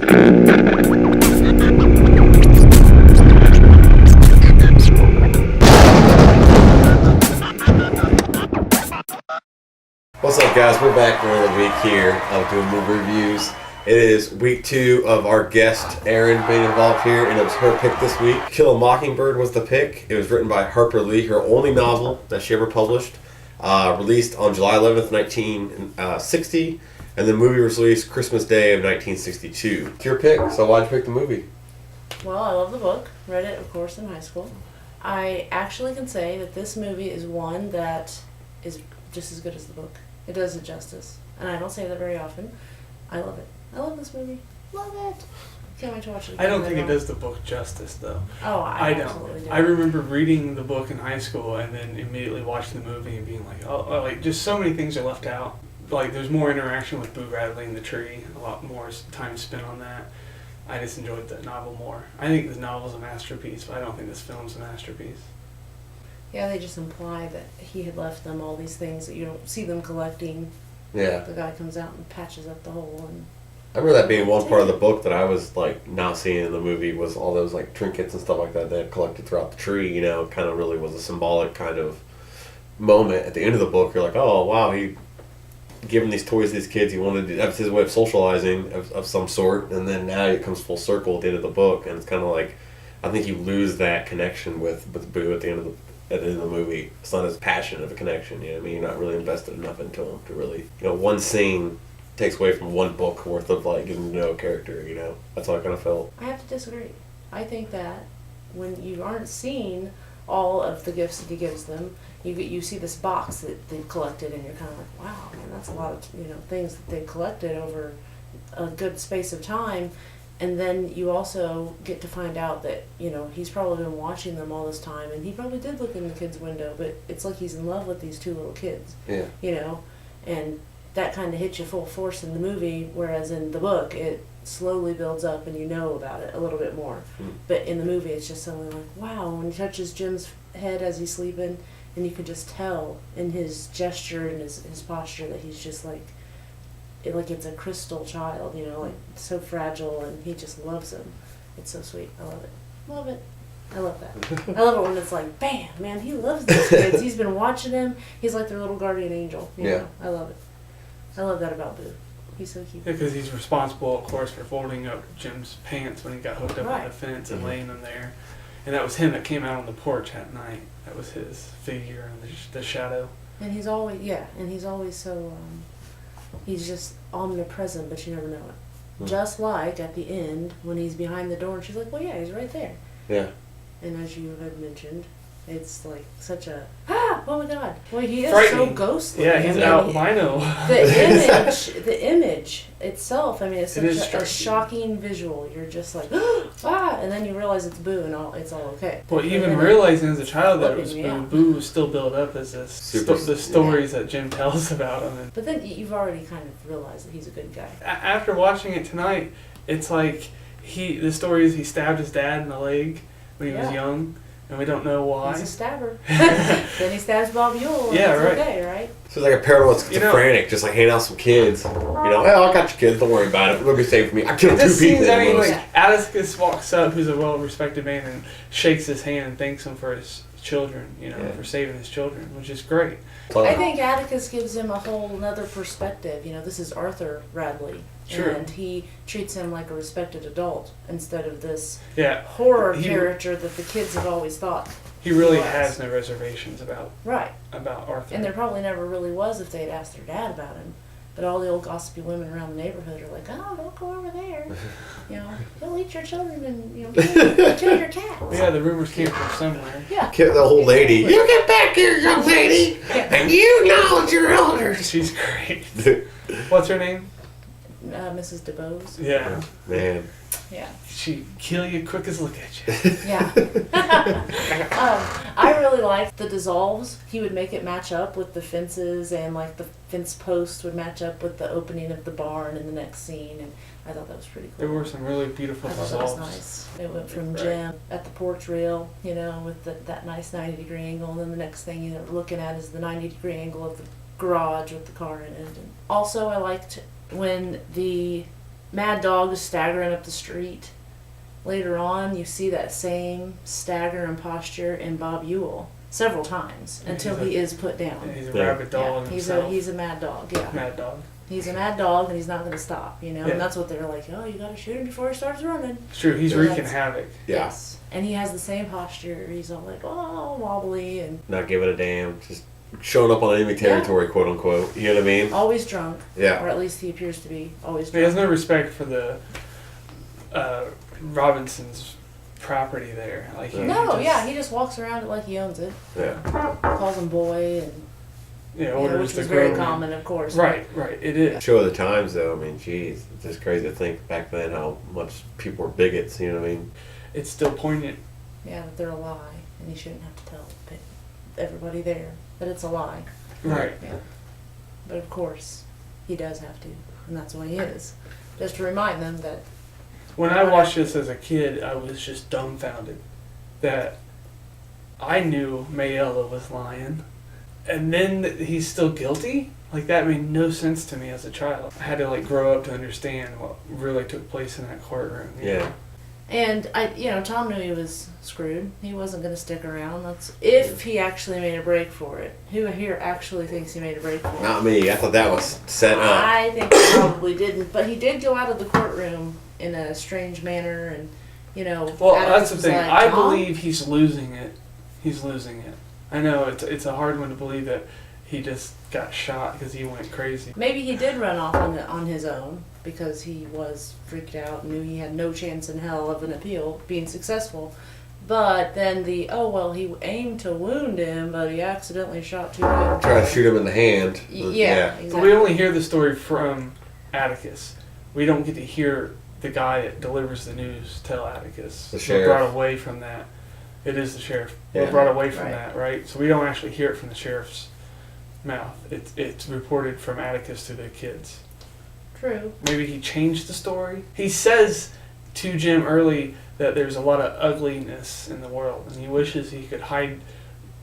What's up, guys? We're back for another week here of doing movie reviews. It is week 2 of our guest Erin being involved here, and it was her pick this week. Kill a Mockingbird was the pick. It was written by Harper Lee, her only novel that she ever published. Released on July 11th, 1960, and the movie was released Christmas Day of 1962. It's your pick, so why'd you pick the movie? Well, I love the book. Read it, of course, in high school. I actually can say that this movie is one that is just as good as the book. It does it justice. And I don't say that very often. I love it. I love this movie. Love it. Can't wait to watch it again. I don't think it does the book justice, though. Oh, I don't. do. I remember reading the book in high school and then immediately watching the movie and being like, oh, like, just so many things are left out. Like, there's more interaction with Boo Radley and the tree, a lot more time spent on that. I just enjoyed the novel more. I think the novel's a masterpiece, but I don't think this film's a masterpiece. Yeah, they just imply that he had left them all these things that you don't see them collecting. Yeah. The guy comes out and patches up the hole. And I remember that being one part of the book that I was like not seeing in the movie was all those like trinkets and stuff like that they had collected throughout the tree. You know, kind of really was a symbolic kind of moment at the end of the book. You're like, oh wow, he giving these toys to these kids. He wanted to, that was his way of socializing of some sort, and then now it comes full circle at the end of the book, and it's kind of like I think you lose that connection with Boo at the end of the movie. It's not as passionate of a connection. You know what I mean? You're not really invested enough into him to really, one scene takes away from one book worth of like getting to know a character. That's how I kind of felt. I have to disagree. I think that when you aren't seeing all of the gifts that he gives them, you see this box that they collected, and you're kind of like, wow, man, that's a lot of things that they collected over a good space of time. And then you also get to find out that, he's probably been watching them all this time, and he probably did look in the kid's window, but it's like he's in love with these two little kids. Yeah. And that kind of hits you full force in the movie, whereas in the book, it slowly builds up and you know about it a little bit more. But in the movie, it's just suddenly like, wow, when he touches Jim's head as he's sleeping, and you can just tell in his gesture and his posture that he's just like it's a crystal child, like so fragile, and he just loves him. It's so sweet. I love it. Love it. I love that. I love it when it's like, bam, man, he loves these kids. He's been watching them. He's like their little guardian angel. You know? I love it. I love that about Boo. He's so cute. Yeah, because he's responsible, of course, for folding up Jim's pants when he got hooked up on the fence and laying them there. And that was him that came out on the porch at night. That was his figure in the shadow. And he's always so, he's just omnipresent, but you never know it. Just like at the end, when he's behind the door, and she's like, well, yeah, he's right there. Yeah. And as you had mentioned, it's like such a, oh my God. Well, he is so ghostly. Yeah, he's albino. The image itself, it's such a shocking visual. You're just like, and then you realize it's Boo and it's all okay. Well, even realizing as a child that it was Boo was still built up as the stories that Jim tells about him. But then you've already kind of realized that he's a good guy. After watching it tonight, it's like the story is he stabbed his dad in the leg when he was young. And we don't know why. He's a stabber. Then he stabs Bob Yule. And it's okay, right? So he's like a paranoid schizophrenic, just like hanging out with some kids. I got your kids. Don't worry about it. They'll be safe for me. I killed 2 people. Atticus walks up, who's a well-respected man, and shakes his hand and thanks him for his children. For saving his children, which is great. I think Atticus gives him a whole other perspective. This is Arthur Radley. Sure. And he treats him like a respected adult instead of this horror character that the kids have always thought. He really has no reservations about Arthur. And there probably never really was if they had asked their dad about him. But all the old gossipy women around the neighborhood are like, oh, don't go over there. He'll eat your children and kill your cats. Yeah, the rumors came from somewhere. Yeah. Kill the old lady. You get back here, young lady, and you acknowledge your elders. She's great. What's her name? Mrs. DeBose. Yeah. Man. Yeah. She'd kill you quick as look at you. Yeah. I really liked the dissolves. He would make it match up with the fences, and like the fence posts would match up with the opening of the barn in the next scene, and I thought that was pretty cool. There were some really beautiful dissolves. I thought that was nice. It went from Jim at the porch rail, with that nice 90-degree angle, and then the next thing you're looking at is the 90-degree angle of the garage with the car in it. And also, I liked when the Mad Dog is staggering up the street. Later on, you see that same stagger and posture in Bob Ewell several times until he is put down. He's a rabid dog himself. He's a mad dog, yeah. Mad dog. He's a mad dog and he's not going to stop, you know? Yeah. And that's what they're like, oh, you got to shoot him before he starts running. It's true, he's wreaking havoc. Yeah. Yes. And he has the same posture. He's all like, oh, wobbly and Not giving a damn. Just showing up on enemy territory, quote unquote. You know what I mean? always drunk. Yeah. Or at least he appears to be always He drunk. has no respect for the Robinson's property there. Like he He just walks around it like he owns it. Yeah. Calls him boy and orders which the was very grooming. common, of course. Right, it is. Show of the times, though. I mean, geez, it's just crazy to think back then how much people were bigots. You know what I mean? It's still poignant. Yeah, that they're a lie, and he shouldn't have to tell everybody there that it's a lie. Right. Yeah. But of course, he does have to, and that's why he is. Just to remind them that. When I watched this as a kid, I was just dumbfounded that I knew Mayella was lying, and then he's still guilty? Like, that made no sense to me as a child. I had to, like, grow up to understand what really took place in that courtroom. you Yeah. know? And Tom knew he was screwed. He wasn't going to stick around. That's if he actually made a break for it. Who here actually thinks he made a break for it? Not me. I thought that was set up. I think he probably didn't, but he did go out of the courtroom in a strange manner, and Well, Adams that's the was thing. like, I "Tom?" believe he's losing it. He's losing it. I know it's a hard one to believe that he just got shot because he went crazy. Maybe he did run off on his own because he was freaked out and knew he had no chance in hell of an appeal being successful. But then he aimed to wound him, but he accidentally shot too good. Try to shoot him in the hand. Yeah. But Exactly. we only hear the story from Atticus. We don't get to hear the guy that delivers the news tell Atticus. The We're sheriff. brought away from that. It is the sheriff. Yeah. We're brought away from Right. that, right? So we don't actually hear it from the sheriff's mouth. It's reported from Atticus to the kids. True. Maybe he changed the story. He says to Jim early that there's a lot of ugliness in the world, and he wishes he could hide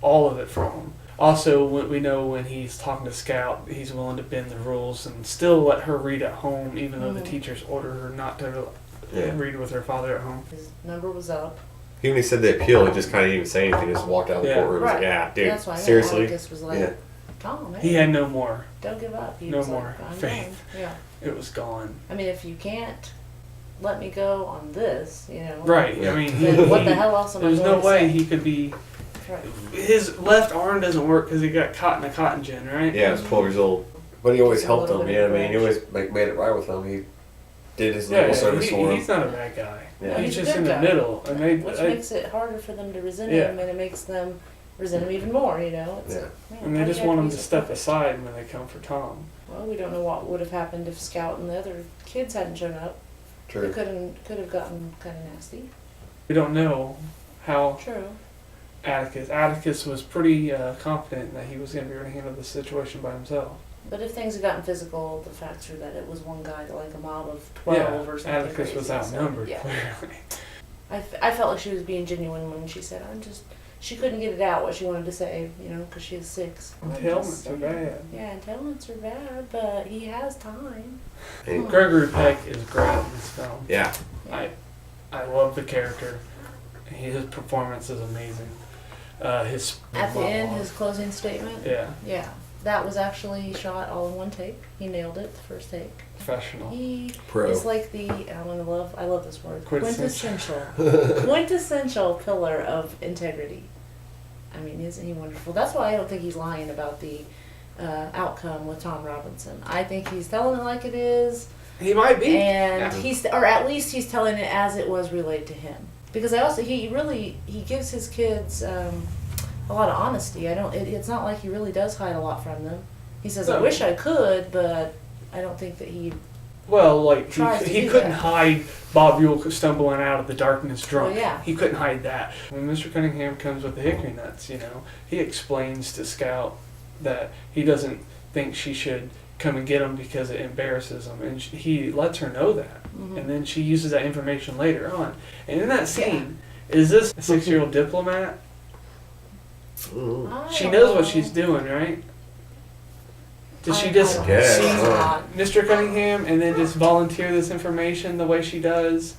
all of it from him. Also, we know when he's talking to Scout, he's willing to bend the rules and still let her read at home, even though the Mhm. teachers order her not to Yeah. read with her father at home. His number was up. Even when he said the appeal, he just kind of didn't even say anything. He just walked out of the Yeah. courtroom. Right. Yeah, dude. That's why Seriously. Atticus was like, Yeah. Tom, He had no more. don't give up. He No was more like, I'm faith. done. Yeah. It was gone. I mean, if you can't let me go on this, Right. Yeah. I mean, then what the hell else am I there's going no to way say? he could be. Right. His left arm doesn't work because he got caught in a cotton gin, right? Yeah, he was 12 years old. But he always Just a helped little him. bit You know of what I mean? He revenge. always made it right with him. He did his Yeah, legal service for him. he's not a bad guy. Yeah. He's He's a just good in the guy. middle, and Which they makes it harder for them to resent Yeah. him, and it makes them resent him even more, It's, Yeah. man, and they how do just you want have him be to so step perfect? aside when they come for Tom. Well, we don't know what would have happened if Scout and the other kids hadn't shown up. True. It could have gotten kind of nasty. We don't know how True. Atticus was pretty confident that he was going to be able to handle the situation by himself. But if things had gotten physical, the facts are that it was one guy to like a mob of 12 or something. Atticus crazy, was so, outnumbered, yeah. clearly. I felt like she was being genuine when she said, she couldn't get it out what she wanted to say, because she was 6. Entailments are bad. Yeah, entailments are bad, but he has time. And- Gregory Peck is great in this film. yeah. I love the character. His performance is amazing. His At the end, monologue. his closing statement. Yeah, Yeah, that was actually shot all in one take. He nailed it the first take. professional. He Pro. is like the I love this word, Quintessential. quintessential pillar of integrity. I mean, isn't he wonderful? That's why I don't think he's lying about the outcome with Tom Robinson. I think he's telling it like it is, He might be. and Yeah. or at least he's telling it as it was relayed to him. Because he gives his kids a lot of honesty. It's not like he really does hide a lot from them. He says, I No. wish I could, but I don't think that he. Well, like Tries to he do couldn't that. hide Bob Ewell stumbling out of the darkness drunk. Well, yeah. He couldn't hide that. When Mr. Cunningham comes with the hickory nuts, he explains to Scout that he doesn't think she should come and get him because it embarrasses him, and he lets her know that. Mhm. And then she uses that information later on. And in that scene, is this a 6-year-old diplomat? Ooh. I She don't knows what know. she's doing, right? Does she just I don't Yeah, see know. Not. Mr. Cunningham and then just volunteer this information the way she does?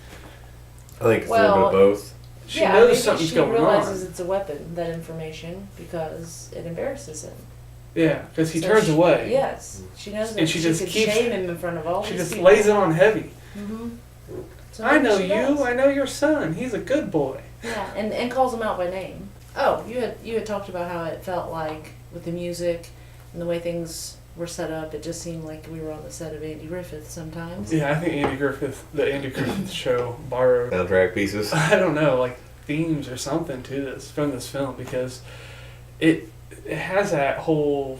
I think it's a little bit of both. She Yeah, knows maybe something's she going realizes on. it's a weapon, that information, because it embarrasses him. Yeah, because he So turns she- away. Yes, she knows that And she she just could keeps- shame him in front of all She these just people. lays it on heavy. Mm-hmm. So I maybe know she you. does. I know your son. He's a good boy. Yeah, and calls him out by name. Oh, you had talked about how it felt like with the music and the way things were set up. It just seemed like we were on the set of Andy Griffith sometimes. Yeah, I think the Andy Griffith show borrowed, Soundtrack pieces. I don't know, like themes or something to this from this film, because it has that whole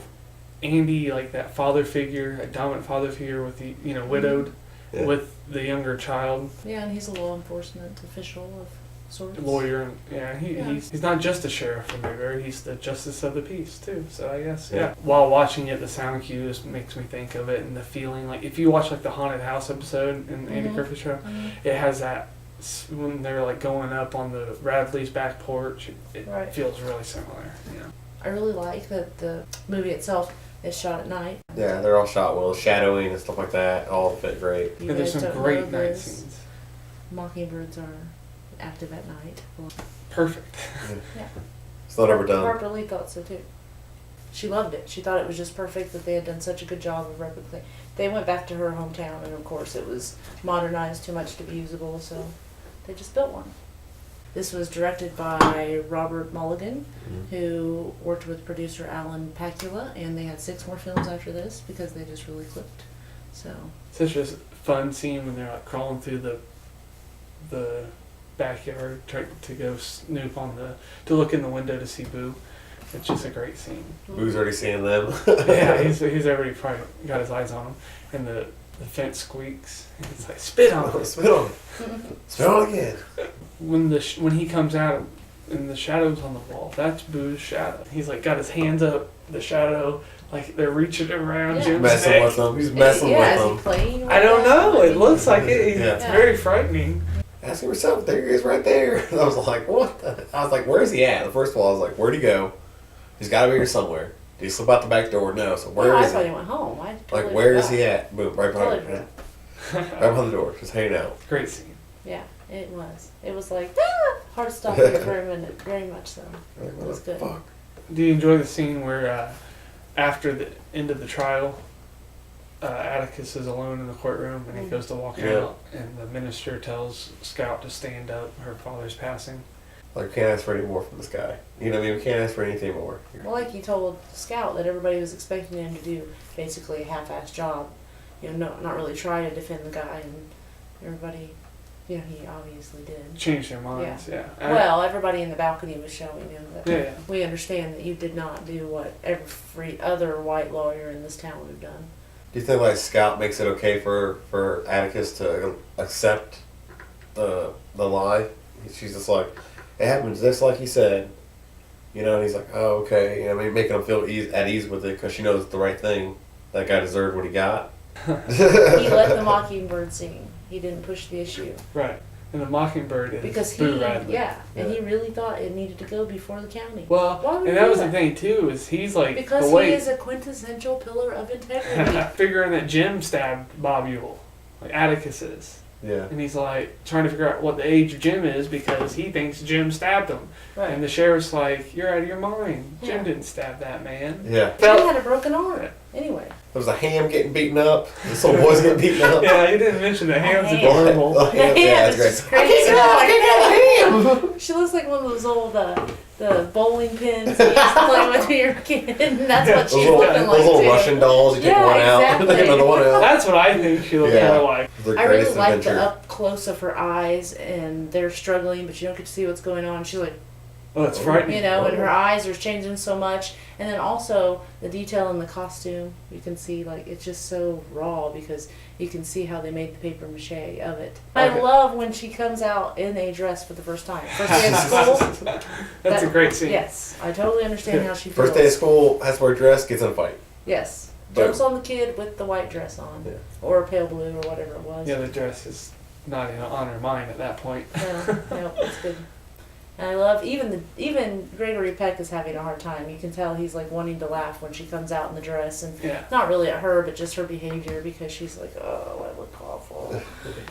Andy, like that father figure, that dominant father figure with the widowed Yeah. with the younger child. Yeah, and he's a law enforcement official of sorts. Lawyer, and Yeah. he's not just a sheriff from Mayberry, he's the justice of the peace too. So I guess While watching it, the sound cues makes me think of it, and the feeling like if you watch like the haunted house episode in Andy Mhm. Griffith show, Mhm. it has that when they're like going up on the Radley's back porch. It Right. feels really similar. I really like that the movie itself is shot at night. Yeah, they're all shot well, shadowing and stuff like that. All fit great. You And there's guys some don't great know night this. scenes. Mockingbirds are active at night. Perfect. Yeah. It's not ever done. Harper Lee thought so too. She loved it. She thought it was just perfect that they had done such a good job of replicating. They went back to her hometown, and of course it was modernized too much to be usable, so they just built one. This was directed by Robert Mulligan, who worked with producer Alan Pakula, and they had 6 more films after this because they just really clicked. So Such a fun scene when they're like crawling through the backyard trying to go snoop to look in the window to see Boo. It's just a great scene. Boo's already seeing them. Yeah, he's already probably got his eyes on him, and the fence squeaks. And it's like spit on him. Spit on it. Spit on it again. When he comes out and the shadow's on the wall, that's Boo's shadow. He's like got his hands up the shadow, like they're reaching around Yeah. Jim's Messing neck. with them. He's messing yeah, with is them. he playing? I don't with them? know. It looks like it. Yeah. It's very frightening. Ask him yourself. There he is right there. I was like, what? I was like, where's he at? First of all, I was like, where'd he go? He's got to be here somewhere. Did he slip out the back door? No. So where No, I is thought he? he went home. I Like, totally where is forgot. he at? Boom, right behind Totally him. Right behind the door, just hanging out. Great scene. Yeah, it was. It was like hard stopping for a minute, very much so. Like, It what was the good. fuck? Do you enjoy the scene where after the end of the trial, Atticus is alone in the courtroom and he goes to walk Yeah. out, and the minister tells Scout to stand up. Her father's passing. Like, we can't ask for any more from this guy. You know what I mean? We can't ask for anything more. Well, like he told Scout that everybody was expecting him to do basically a half-assed job, not really try to defend the guy, and everybody, he obviously did. Change their minds. Yeah. Well, everybody in the balcony was showing him that Yeah. we understand that you did not do what every other white lawyer in this town would have done. Do you think, like, Scout makes it okay for Atticus to accept the lie? She's just like, it happens just like he said. And he's like, oh, okay. Making him feel at ease with it because she knows it's the right thing. That guy deserved what he got. He let the Mockingbird sing. He didn't push the issue. Right. And the Mockingbird is Because Boo Radley. and he really thought it needed to go before the county. Well, Why would and he that do was the that? thing too. Is he's like Because the way he is a quintessential pillar of integrity. figuring that Jim stabbed Bob Ewell, like Atticus is. Yeah. And he's like trying to figure out what the age of Jim is because he thinks Jim stabbed him. Right. And the sheriff's like, "You're out of your mind. Yeah. Jim didn't stab that man." Yeah. He had a broken arm. Anyway. There was a ham getting beaten up. This little boy's getting beaten up. Yeah, he didn't mention the ham's ham. adorable. Oh, ham. Yeah, it's that's just great. crazy. I can't get a ham. She looks like one of those old the bowling pins you used to play with when you were a kid. And that's what Those she's little, looking like those little too. Russian dolls. You take Yeah, one out, exactly. take another one out. That's what I think she looked Yeah. more like. The I really greatest like the adventure. up close of her eyes, and they're struggling, but you don't get to see what's going on. She's like, Oh, it's frightening. and her eyes are changing so much, and then also the detail in the costume. You can see it's just so raw because you can see how they made the paper mache of it. I Okay. love when she comes out in a dress for the first time. First day of school. That's a great scene. Yes, I totally understand how she feels. First day of school, has to wear a dress, gets in a fight. Yes. Boom. Jumps on the kid with the white dress on. Yeah. Or pale blue or whatever it was. Yeah, the dress is not on her mind at that point. No, it's good. And I love even Gregory Peck is having a hard time. You can tell he's like wanting to laugh when she comes out in the dress, and not really at her, but just her behavior, because she's like, oh, I look awful,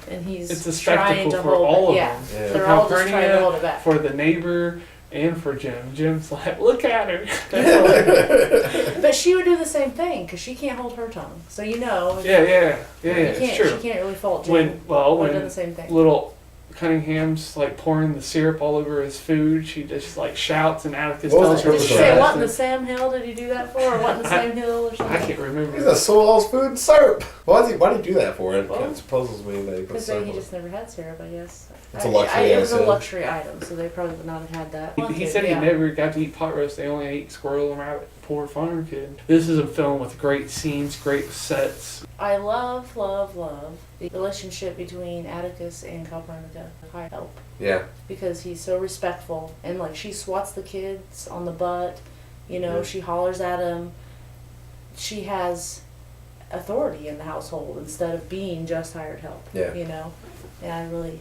and he's it's a trying spectacle to for hold all of it. them. Yeah, they're all just trying to hold it back. For the neighbor and for Jim. Jim's like, look at her. But she would do the same thing because she can't hold her tongue. So Yeah, it's true. She can't really fault Jim. When doing the same thing. Little Cunningham's like pouring the syrup all over his food, she just like shouts, and Atticus tells her. Did she say what in the Sam Hill did he do that for, or what in the Sam Hill or something? I can't remember. He's a soul's food and syrup. Why did he do that for? It puzzles me that he puts Because syrup. he just never had syrup, I guess. It's a luxury. It was a luxury item, so they probably would not have had that. He said he never got to eat pot roast. They only ate squirrel and rabbit. Poor farmer kid. This is a film with great scenes, great sets. I love the relationship between Atticus and Calpurnia. High help. Yeah. Because he's so respectful, and like she swats the kids on the butt, she hollers at him. She has authority in the household instead of being just hired help. Yeah. And I really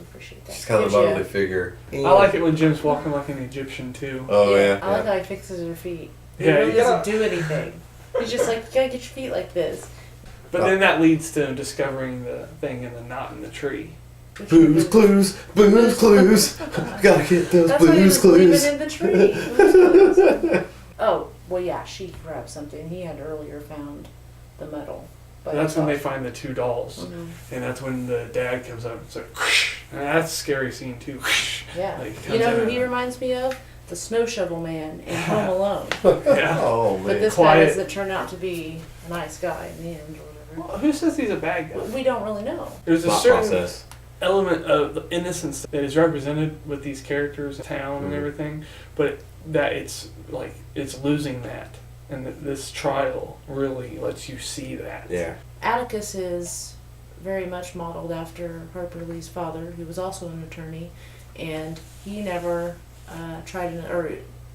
appreciate that. She's kind of a motherly figure. I like it when Jim's walking like an Egyptian too. Oh yeah. I like how he fixes her feet. He Yeah, really doesn't do anything. He's just like, you gotta get your feet like this. But then that leads to him discovering the thing in the knot in the tree. Booze clues. Gotta get those That's why he was clues. sleeping in the tree. Booze clues. Oh, well, yeah, she grabbed something. He had earlier found the medal. That's when they find the two dolls. Mm-hmm. And that's when the dad comes up and says, and that's a scary scene too. Yeah. Like, You know who he reminds me of? The snow shovel man in Home Alone. Yeah. Oh, man. But this guy is that turned out to be a nice guy in the end or whatever. Well, who says he's a bad guy? We don't really know. There's a Thought certain process. element of the innocence that is represented with these characters, town and everything, but that it's losing that. And this trial really lets you see that. Yeah. Atticus is very much modeled after Harper Lee's father, who was also an attorney, and he never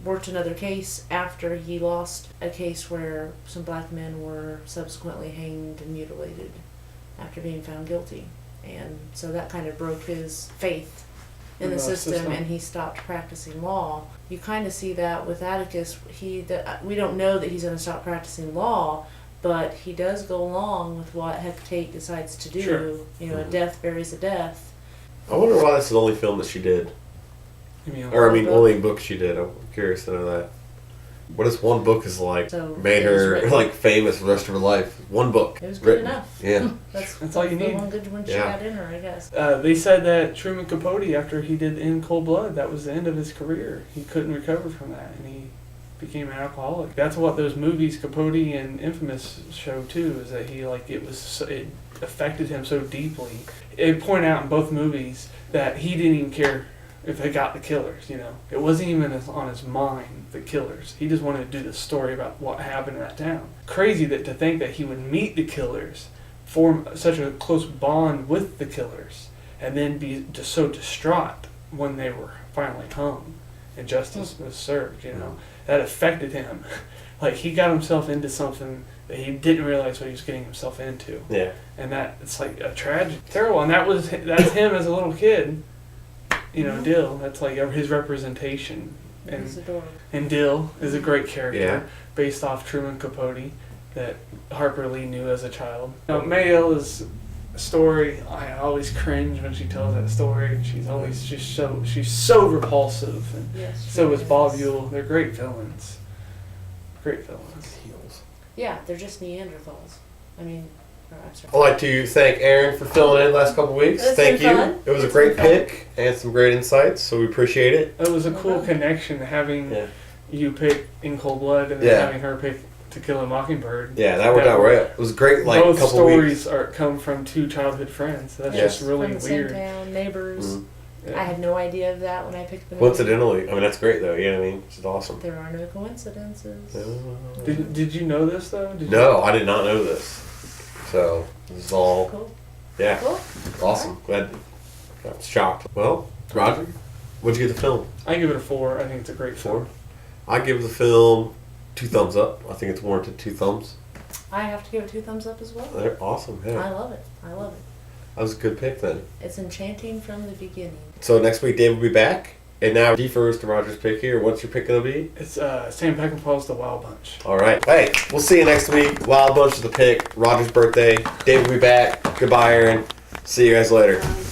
worked another case after he lost a case where some black men were subsequently hanged and mutilated after being found guilty. And so that kind of broke his faith in the system, and he stopped practicing law. You kind of see that with Atticus. We don't know that he's going to stop practicing law, but he does go along with what Hecate decides to do. Sure. A death buries a death. I wonder why this is the only film that she did. Only book she did. I'm curious to know that. What if one book is made her famous for the rest of her life? One book. It was good enough. Yeah. That's all you need. The one good one she got in her, I guess. They said that Truman Capote, after he did In Cold Blood, that was the end of his career. He couldn't recover from that, and he became an alcoholic. That's what those movies, Capote and Infamous, show too. Is that it affected him so deeply. It pointed out in both movies that he didn't even care if they got the killers, It wasn't even on his mind, the killers. He just wanted to do the story about what happened in that town. Crazy to think that he would meet the killers, form such a close bond with the killers, and then be just so distraught when they were finally hung and justice was served, That affected him. He got himself into something that he didn't realize what he was getting himself into. Yeah. And that, it's like a tragic, terrible, and that's him as a little kid. Dill, that's his representation. He's adorable. And Dill is a great character, Yeah. based off Truman Capote, that Harper Lee knew as a child. Mayella's story, I always cringe when she tells that story. She's so repulsive, and so is Bob Ewell. They're great villains. Great villains. Yeah, they're just Neanderthals. I'd like to thank Erin for filling in the last couple of weeks. Thank you. Fun. It was a great pick and some great insights, so we appreciate it. It was a cool connection having you pick In Cold Blood and then having her pick To Kill a Mockingbird. Yeah, that worked out right. It was great. Both couple stories weeks. come from two childhood friends. That's just really from the weird. Same town, neighbors. Mm-hmm. Yeah. I had no idea of that when I picked the movie. Coincidentally, that's great though. You know what I mean? It's awesome. There are no coincidences. Did you know this though? No, I did not know this. So this is all Cool. Yeah. Cool. Awesome. Glad. I was shocked. Well, Roger, what'd you give the film? I give it a 4. I think it's a great film. 4. I give the film 2 thumbs up. I think it's warranted 2 thumbs. I have to give it 2 thumbs up as well. They're awesome. Yeah. I love it. That was a good pick then. It's enchanting from the beginning. So next week Dave will be back, And now defers to Roger's pick here. What's your pick going to be? It's Sam Peckinpah's The Wild Bunch. All right. Hey, we'll see you next week. Wild Bunch is the pick. Roger's birthday. Dave will be back. Goodbye, Aaron. See you guys later.